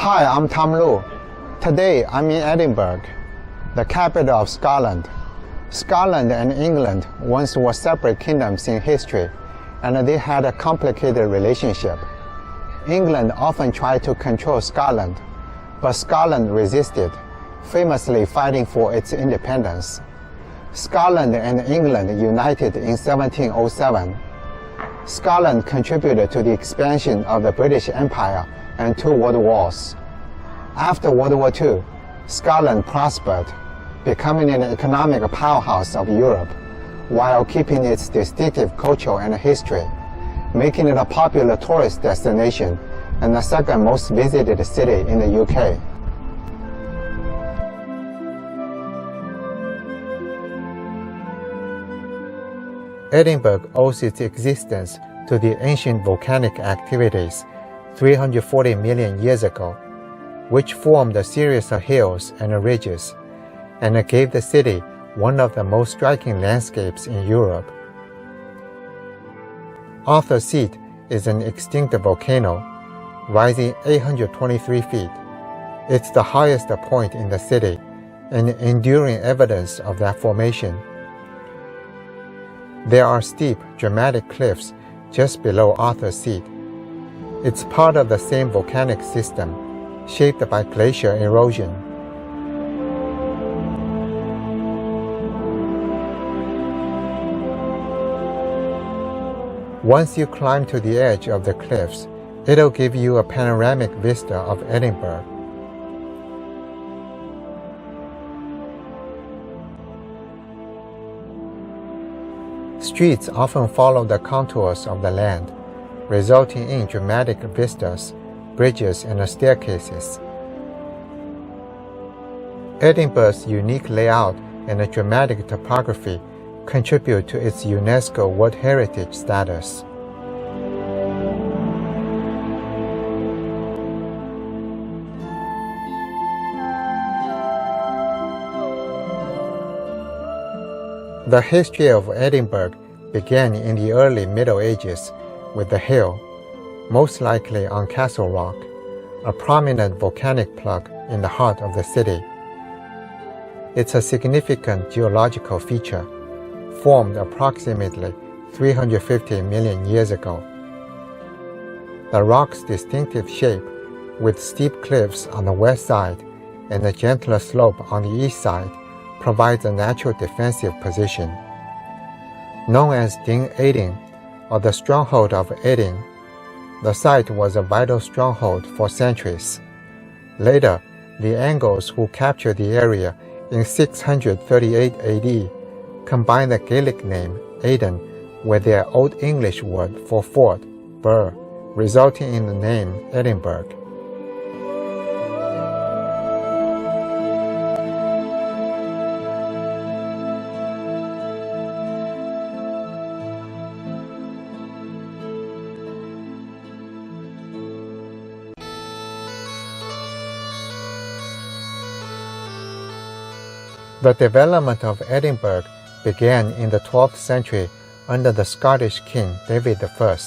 Hi, I'm Tom Lu. Today I'm in Edinburgh, the capital of Scotland. Scotland and England once were separate kingdoms in history, and they had a complicated relationship. England often tried to control Scotland, but Scotland resisted, famously fighting for its independence. Scotland and England united in 1707. Scotland contributed to the expansion of the British Empire and two world wars. After World War II, Scotland prospered, becoming an economic powerhouse of Europe, while keeping its distinctive culture and history, making it a popular tourist destination and the second most visited city in the UK. Edinburgh owes its existence to the ancient volcanic activities 340 million years ago, which formed a series of hills and ridges, and gave the city one of the most striking landscapes in Europe. Arthur's Seat is an extinct volcano, rising 823 feet. It's the highest point in the city, and enduring evidence of that formation. There are steep, dramatic cliffs just below Arthur's Seat. It's part of the same volcanic system, shaped by glacier erosion. Once you climb to the edge of the cliffs, it'll give you a panoramic vista of Edinburgh. Streets often follow the contours of the land, resulting in dramatic vistas, bridges, and staircases. Edinburgh's unique layout and dramatic topography contribute to its UNESCO World Heritage status. The history of Edinburgh began in the early Middle Ages with the hill, most likely on Castle Rock, a prominent volcanic plug in the heart of the city. It's a significant geological feature, formed approximately 350 million years ago. The rock's distinctive shape, with steep cliffs on the west side and a gentler slope on the east side, provides a natural defensive position. Known as Ding Edin, or the Stronghold of Edin, the site was a vital stronghold for centuries. Later, the Angles who captured the area in 638 AD combined the Gaelic name Aidan with their Old English word for fort, burh, resulting in the name Edinburgh. The development of Edinburgh began in the 12th century under the Scottish king David I.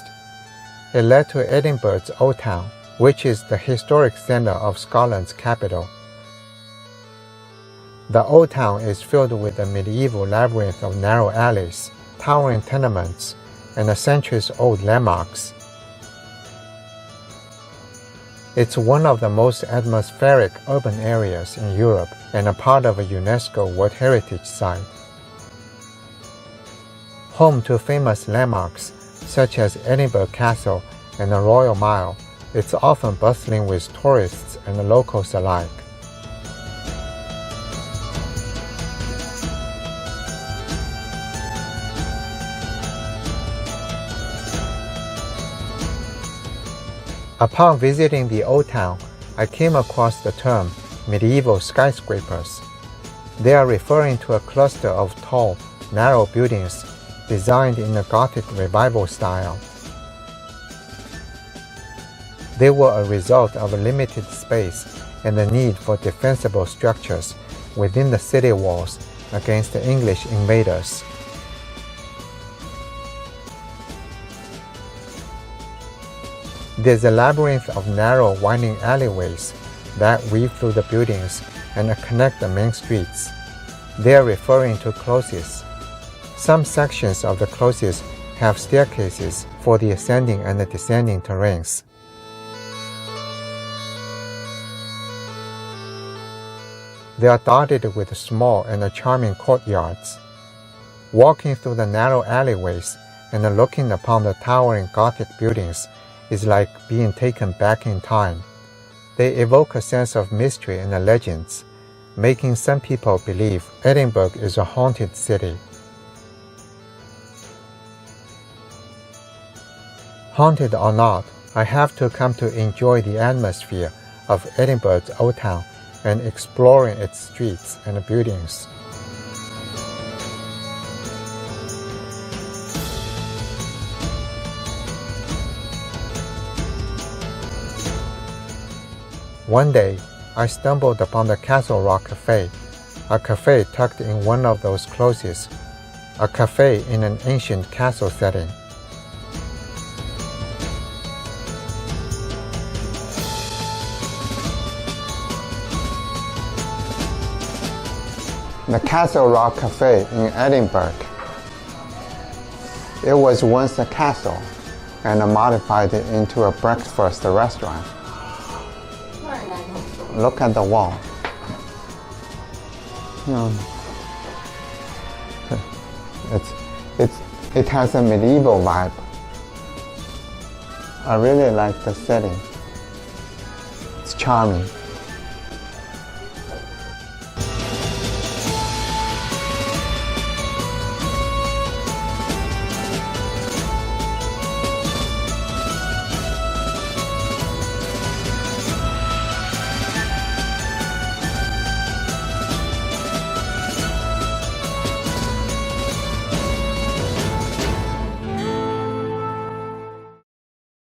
It led to Edinburgh's Old Town, which is the historic center of Scotland's capital. The Old Town is filled with a medieval labyrinth of narrow alleys, towering tenements, and centuries-old landmarks. It's one of the most atmospheric urban areas in Europe and a part of a UNESCO World Heritage Site. Home to famous landmarks such as Edinburgh Castle and the Royal Mile, it's often bustling with tourists and locals alike. Upon visiting the Old Town, I came across the term medieval skyscrapers. They are referring to a cluster of tall, narrow buildings designed in the Gothic Revival style. They were a result of limited space and the need for defensible structures within the city walls against the English invaders. There's a labyrinth of narrow, winding alleyways that weave through the buildings and connect the main streets. They are referring to closes. Some sections of the closes have staircases for the ascending and the descending terrains. They are dotted with small and charming courtyards. Walking through the narrow alleyways and looking upon the towering Gothic buildings is like being taken back in time. They evoke a sense of mystery and legends, making some people believe Edinburgh is a haunted city. Haunted or not, I have to come to enjoy the atmosphere of Edinburgh's Old Town and exploring its streets and buildings. One day, I stumbled upon the Castle Rock Cafe, a cafe tucked in one of those closes, a cafe in an ancient castle setting. The Castle Rock Cafe in Edinburgh. It was once a castle and modified it into a breakfast restaurant. Look at the wall. It has a medieval vibe. I really like the setting. It's charming.